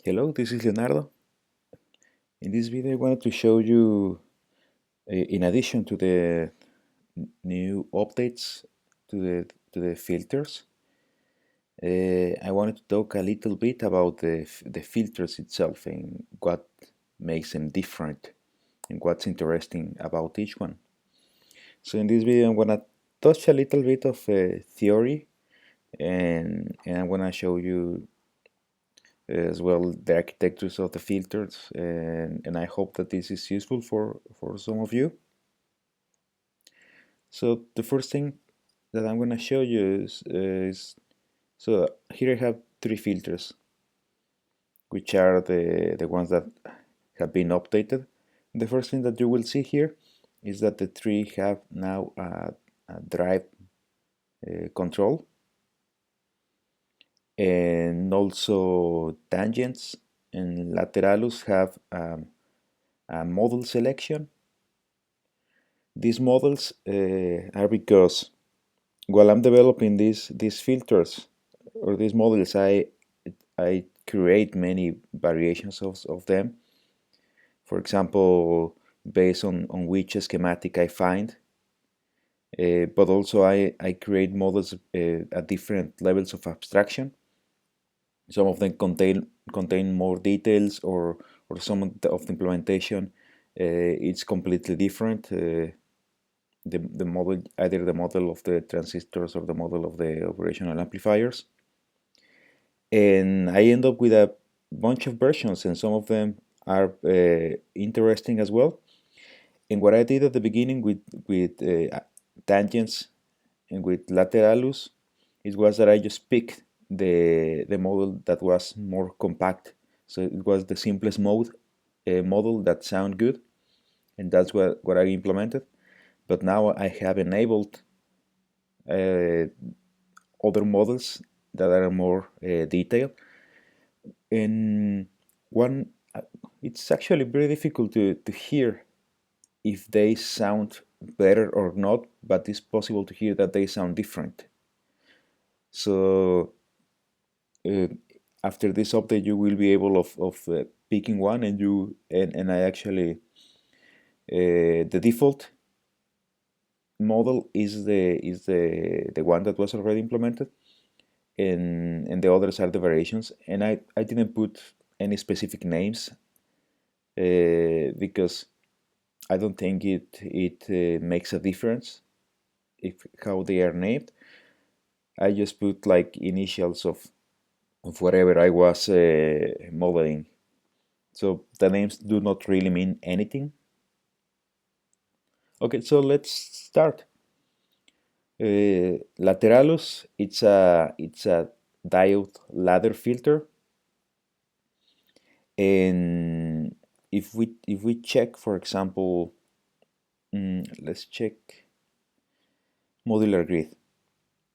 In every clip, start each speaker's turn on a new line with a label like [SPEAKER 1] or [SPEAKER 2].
[SPEAKER 1] Hello, this is Leonardo. In this video, I wanted to show you, in addition to the new updates to the filters, I wanted to talk a little bit about the filters itself and what makes them different and what's interesting about each one. So in this video, I'm gonna touch a little bit of theory and I'm gonna show you as well the architectures of the filters, and I hope that this is useful for some of you. So the first thing that I'm going to show you is so here I have three filters, which are the ones that have been updated. The first thing that you will see here is that the three have now a drive control, and also tangents and lateralus have a model selection. These models are because while I'm developing these filters or these models, I create many variations of them. For example, based on which schematic I find, but also I create models at different levels of abstraction. Some of them contain more details, or some of the implementation it's completely different. The model, either the model of the transistors or the model of the operational amplifiers, and I end up with a bunch of versions, and some of them are interesting as well. And what I did at the beginning with tangents and with lateralus, it was that I just picked the model that was more compact, so it was the simplest model that sound good, and that's what I implemented. But now I have enabled uh, other models that are more detailed. And one, it's actually very difficult to hear if they sound better or not, but it's possible to hear that they sound different. So uh, after this update, you will be able of picking one, and I actually the default model is the one that was already implemented, and the others are the variations. And I didn't put any specific names because I don't think it makes a difference if how they are named. I just put like initials of whatever I was modeling. So the names do not really mean anything. Okay, so let's start. Lateralus, it's a diode ladder filter, and if we check, for example, let's check modular grid.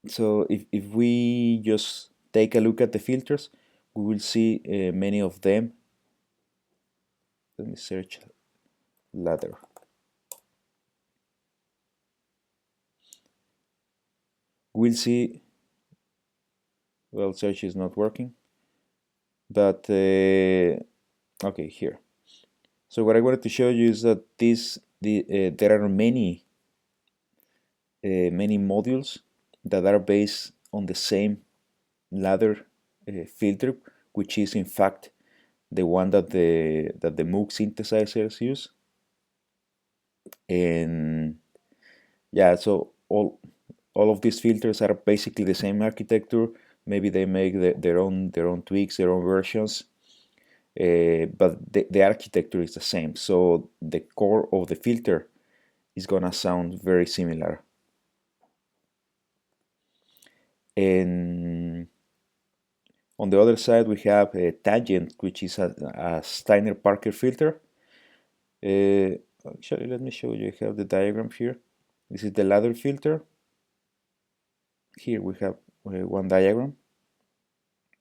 [SPEAKER 1] So if we just take a look at the filters, we will see many of them. Let me search ladder. We'll see, well, search is not working, but okay, here. So what I wanted to show you is that there are many modules that are based on the same ladder filter, which is in fact the one that the Moog synthesizers use. And yeah, so all of these filters are basically the same architecture. Maybe they make their own tweaks, their own versions, but the architecture is the same. So the core of the filter is gonna sound very similar. And on the other side, we have a tangent, which is a Steiner-Parker filter. Uh, Actually, let me show you. I have the diagram here. This is the ladder filter. Here we have one diagram.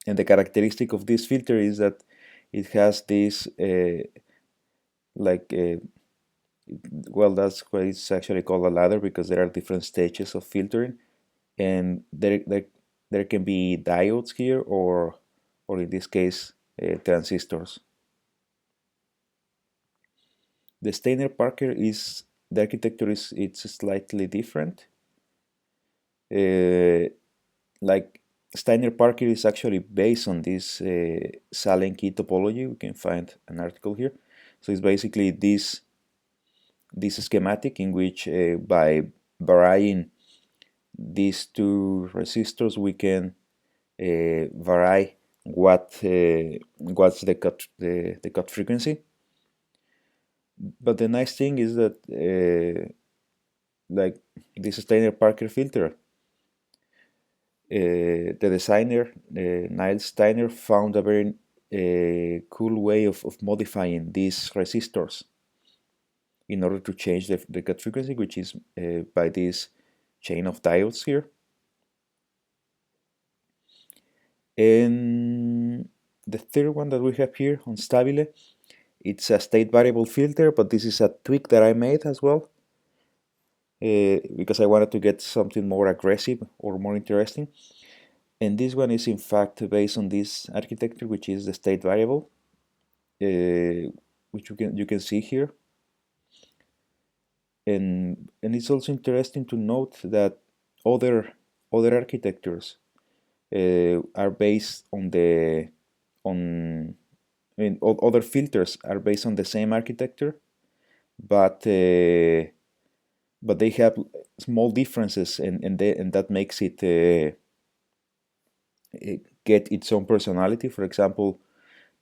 [SPEAKER 1] And the characteristic of this filter is that it has this, like, well, that's why it's actually called a ladder, because there are different stages of filtering. And there can be diodes here, or in this case, transistors. The Steiner-Parker is, the architecture is, it's slightly different. Like Steiner-Parker is actually based on this Sallen key topology. We can find an article here. So it's basically this schematic in which by varying these two resistors we can vary what's the cut frequency. But the nice thing is that like this Steiner-Parker filter, the designer Niles Steiner found a very cool way of modifying these resistors in order to change the cut frequency, which is by this chain of diodes here. And the third one that we have here on Stabile, it's a state variable filter, but this is a tweak that I made as well because I wanted to get something more aggressive or more interesting. And this one is in fact based on this architecture, which is the state variable, which you can see here. And it's also interesting to note that other architectures are based on other filters are based on the same architecture, but they have small differences, and that makes it get its own personality. For example,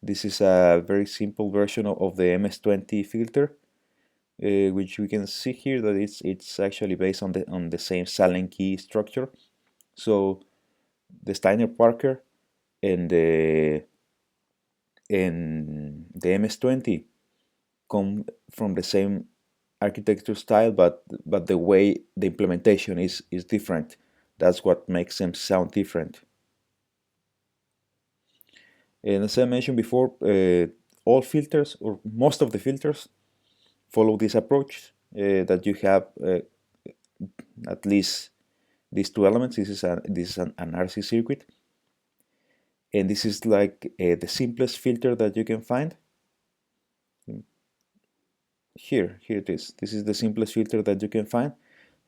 [SPEAKER 1] this is a very simple version of the MS-20 filter, which we can see here that it's actually based on the same Sallen key structure. So the Steiner-Parker and the MS-20 come from the same architecture style, but the way the implementation is different. That's what makes them sound different. And as I mentioned before, all filters, or most of the filters, follow this approach that you have at least these two elements. This is an RC circuit, and this is like the simplest filter that you can find. Here it is. This is the simplest filter that you can find.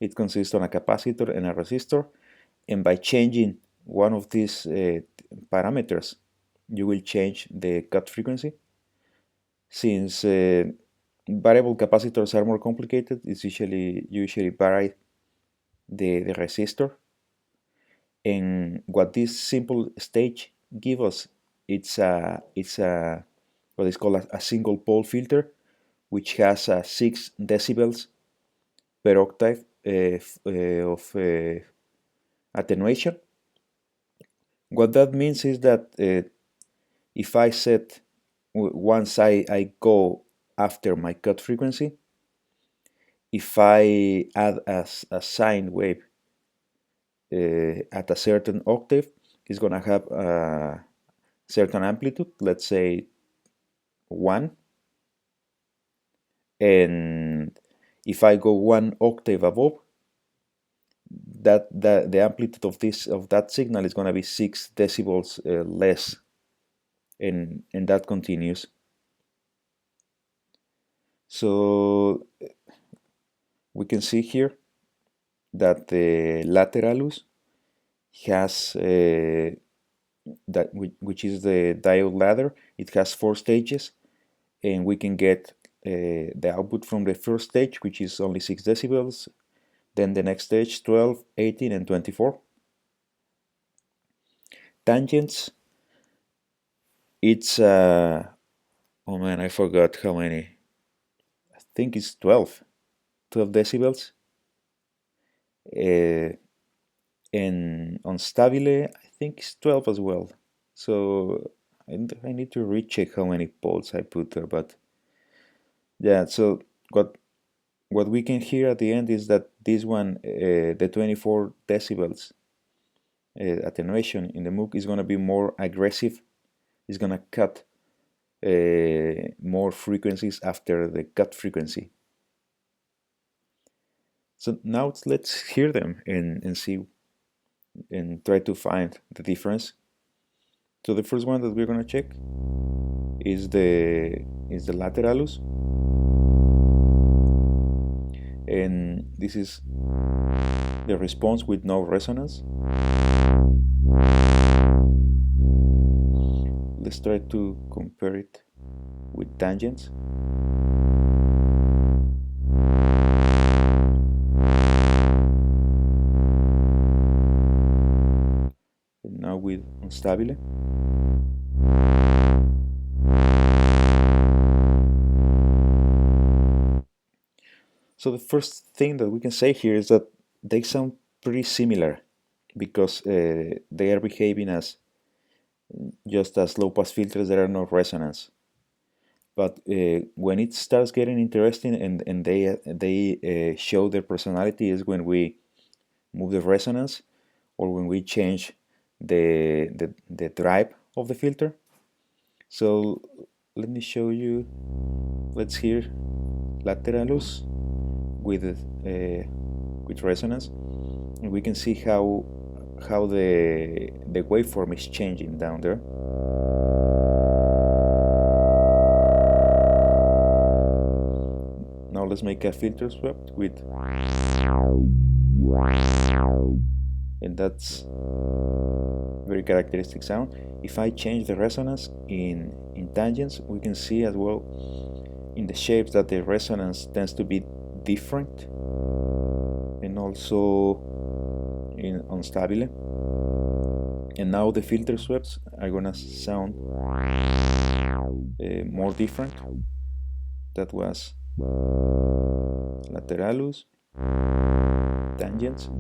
[SPEAKER 1] It consists of a capacitor and a resistor, and by changing one of these parameters, you will change the cut frequency. Since variable capacitors are more complicated, it's usually vary the resistor. And what this simple stage gives us, it's a what is called a single pole filter, which has 6 decibels per octave of attenuation. What that means is that if I set, once I go after my cut frequency, if I add a sine wave at a certain octave, it's going to have a certain amplitude, let's say 1. And if I go 1 octave above, the amplitude of that signal is going to be 6 decibels less, and that continues. So we can see here that the lateralus has which is the diode ladder. It has 4 stages, and we can get the output from the first stage, which is only 6 decibels, then the next stage 12, 18, and 24. Tangents, it's oh man, I forgot how many. I think it's 12 decibels. And on Stabile, I think it's 12 as well. So I need to recheck how many poles I put there, but yeah. So what we can hear at the end is that this one, the 24 decibels attenuation in the MOOC, is going to be more aggressive. It's going to cut more frequencies after the cut frequency. So now let's hear them and see and try to find the difference. So the first one that we're gonna check is the lateralus, and this is the response with no resonance. Let's try to compare it with tangents. And now with unstabile. So the first thing that we can say here is that they sound pretty similar because they are behaving as just as low-pass filters. There are no resonance. But when it starts getting interesting and they show their personality is when we move the resonance or when we change the drive of the filter. So let me show you. Let's hear lateralus with resonance, and we can see how the waveform is changing down there. Now let's make a filter swept with, and that's very characteristic sound. If I change the resonance in tangents, we can see as well in the shapes that the resonance tends to be different, and also in unstabile. And now the filter sweeps are gonna sound more different. That was lateralus, tangents.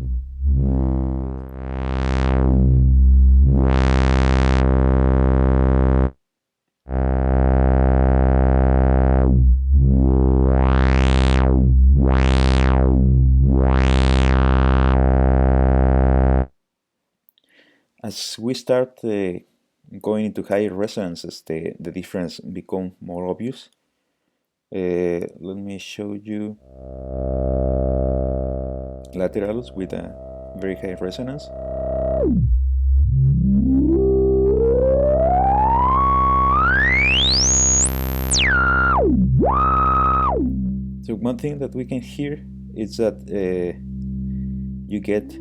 [SPEAKER 1] As we start going into higher resonances, the difference become more obvious. Let me show you lateralus with a very high resonance. So one thing that we can hear is that you get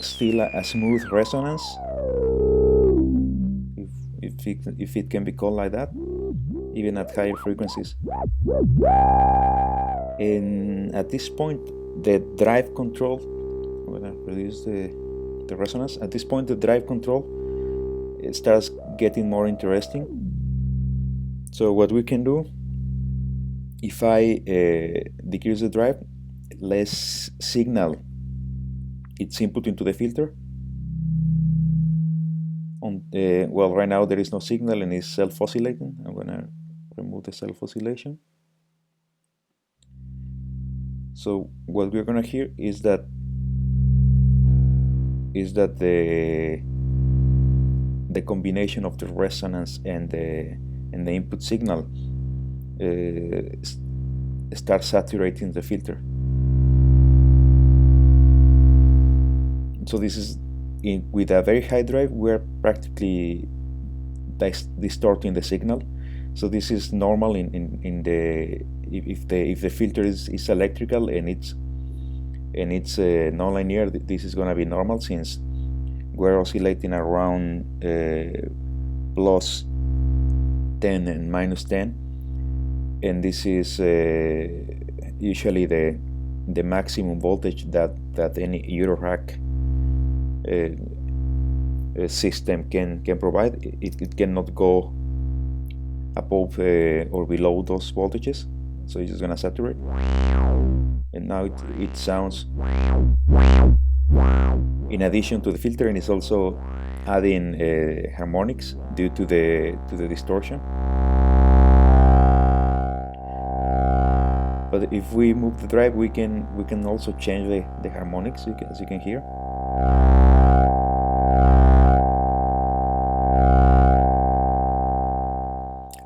[SPEAKER 1] still a smooth resonance, if it can be called like that, even at higher frequencies. And at this point, the drive control, I'm gonna reduce the resonance. At this point, the drive control, it starts getting more interesting. So what we can do, if I decrease the drive, less signal its input into the filter. Well, right now there is no signal and it's self-oscillating. I'm gonna remove the self-oscillation. So what we're gonna hear is that the combination of the resonance and the input signal starts saturating the filter. So this is with a very high drive, we're practically distorting the signal. So this is normal in the if the filter is electrical and it's nonlinear. This is gonna be normal since we're oscillating around plus 10 and minus 10, and this is usually the maximum voltage that any Eurorack system can provide. It cannot go above or below those voltages, so it's just gonna saturate. And now it sounds, in addition to the filter, and it's also adding harmonics due to the distortion. But if we move the drive, we can also change the harmonics, as you can hear.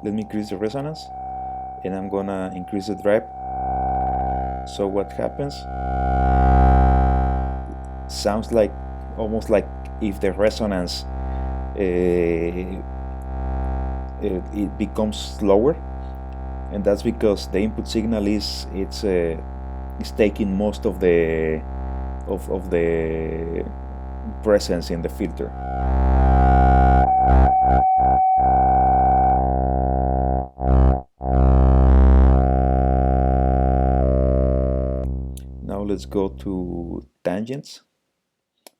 [SPEAKER 1] Let me increase the resonance, and I'm gonna increase the drive. So what happens? Sounds like almost like if the resonance it becomes slower, and that's because the input signal is taking most of the presence in the filter. Now let's go to tangents.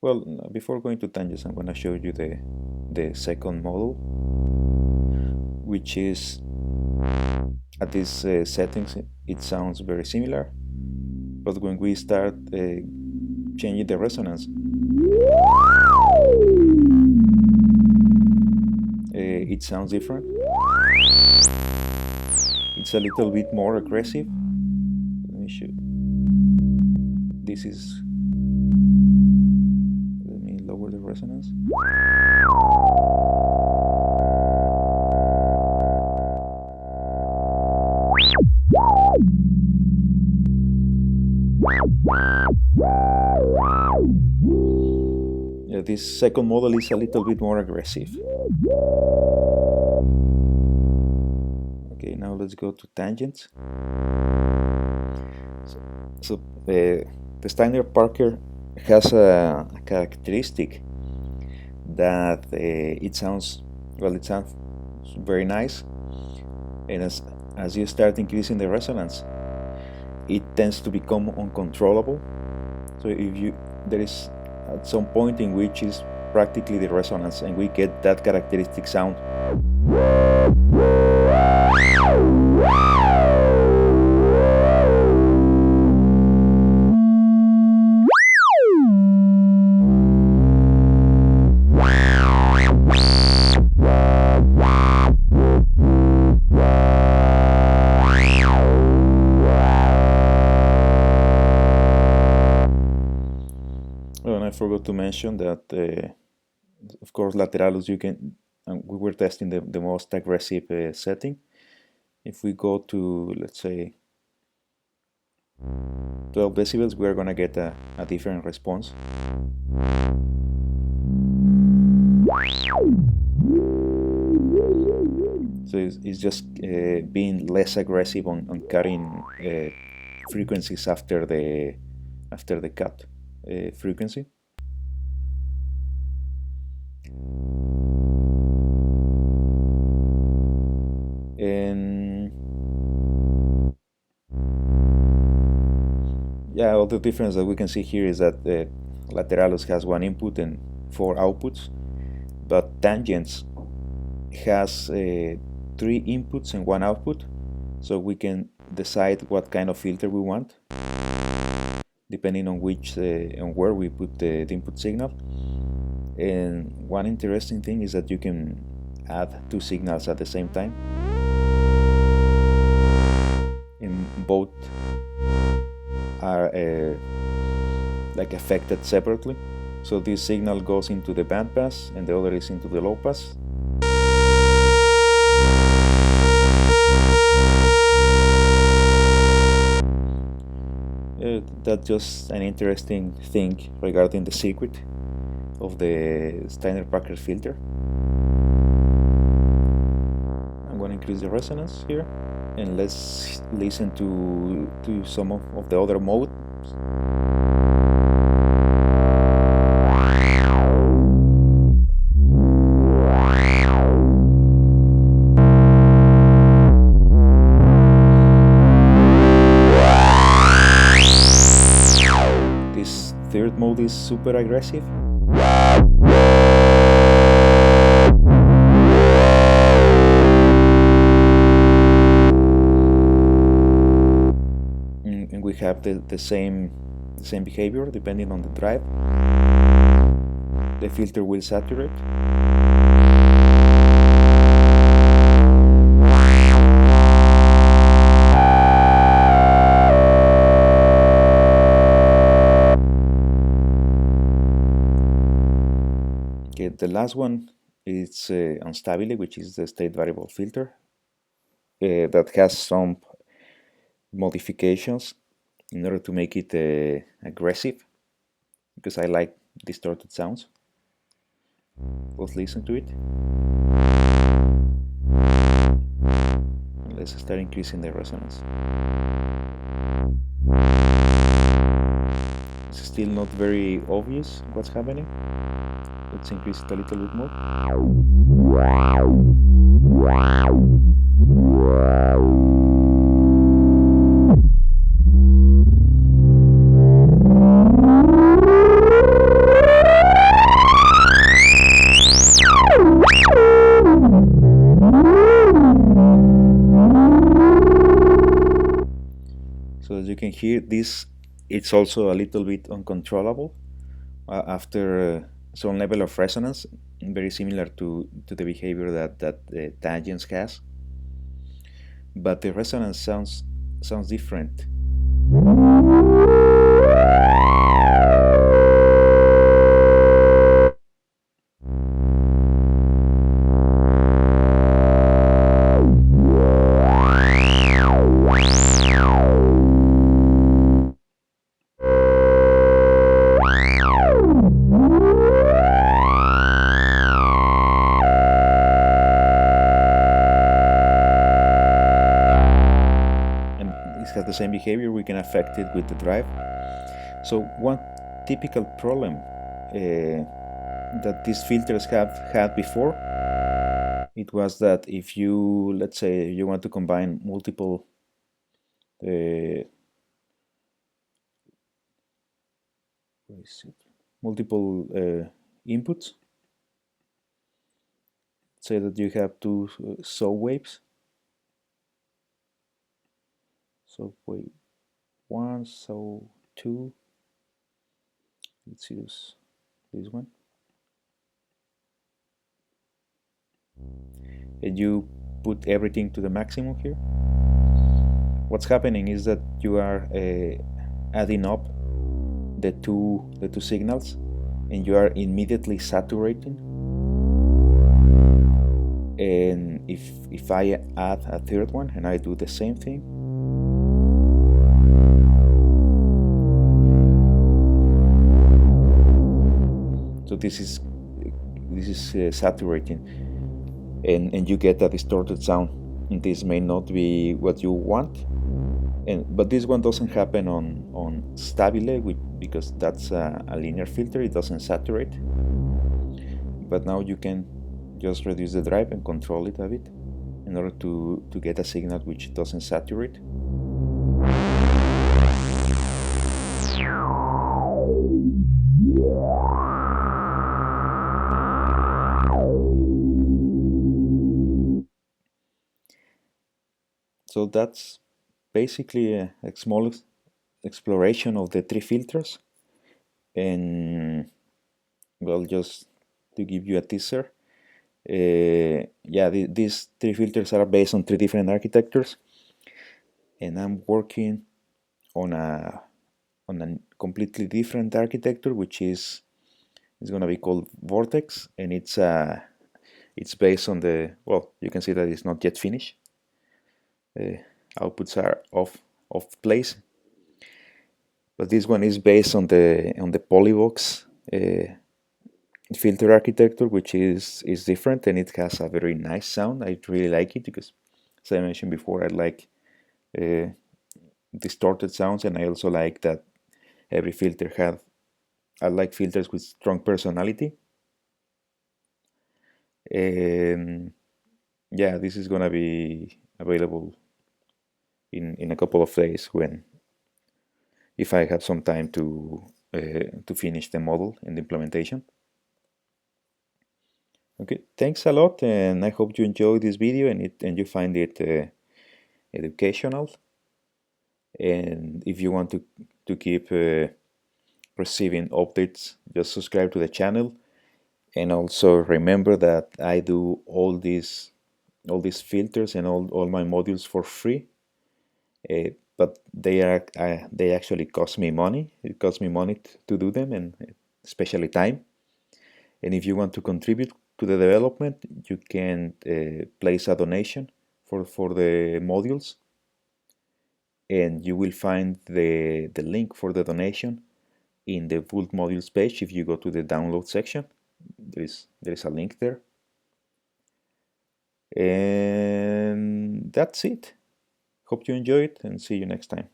[SPEAKER 1] Well, before going to tangents, I'm going to show you the second model, which is at these settings it sounds very similar, but when we start changing the resonance, it sounds different. It's a little bit more aggressive. Let me show. This is. Let me lower the resonance. Yeah, this second model is a little bit more aggressive. Okay, now let's go to tangents. So the Steiner-Parker has a characteristic that it sounds very nice, and as you start increasing the resonance, it tends to become uncontrollable. So there is at some point in which is practically the resonance, and we get that characteristic sound. Oh, and I forgot to mention that, of course, Lateralus, you can. We were testing the most aggressive setting. If we go to, let's say, 12 decibels, we are going to get a different response. So it's just being less aggressive on cutting frequencies after the cut frequency. And yeah, all the difference that we can see here is that Lateralus has one input and 4 outputs, but Tangents has 3 inputs and 1 output, so we can decide what kind of filter we want depending on which on where we put the input signal. And one interesting thing is that you can add 2 signals at the same time, and both are like affected separately. So this signal goes into the bandpass and the other is into the low pass. That's just an interesting thing regarding the circuit of the Steiner-Parker filter. I'm going to increase the resonance here, and let's listen to some of the other modes. This third mode is super aggressive. And we have the same behavior depending on the drive. The filter will saturate. Okay, the last one is unstability, which is the state variable filter that has some modifications in order to make it aggressive, because I like distorted sounds. Let's listen to it. Let's start increasing the resonance. It's still not very obvious what's happening. Let's increase it a little bit more. So as you can hear, this it's also a little bit uncontrollable after some level of resonance, very similar to the behavior that tangents has, but the resonance sounds different. And it has the same behavior. We can affect it with the drive. So one typical problem that these filters have had before, it was that if you, let's say, you want to combine multiple multiple inputs, say that you have two saw waves, so wave 1, saw 2, let's use this one, and you put everything to the maximum here. What's happening is that you are adding up the two signals, and you are immediately saturating. And if I add a third one and I do the same thing, so this is saturating, and you get a distorted sound. And this may not be what you want, but this one doesn't happen on stabile, because that's a linear filter. It doesn't saturate. But now you can just reduce the drive and control it a bit in order to get a signal which doesn't saturate. So that's basically a small exploration of the three filters. And well, just to give you a teaser, yeah, these three filters are based on three different architectures, and I'm working on a completely different architecture, which is going to be called Vortex, and it's based on the, well, you can see that it's not yet finished. Outputs are off place, but this one is based on the Polybox filter architecture, which is different, and it has a very nice sound. I really like it because, as I mentioned before, I like distorted sounds, and I also like that every filter I like filters with strong personality. Yeah, this is gonna be available in a couple of days, when if I have some time to finish the model and the implementation. Okay, thanks a lot, and I hope you enjoy this video and you find it educational. And if you want to keep receiving updates, just subscribe to the channel. And also remember that I do all these filters and all my modules for free, but they actually cost me money. It costs me money to do them, and especially time. And if you want to contribute to the development, you can place a donation for the modules, and you will find the link for the donation in the Vult modules page if you go to the download section. there is a link there. And that's it. Hope you enjoyed and see you next time.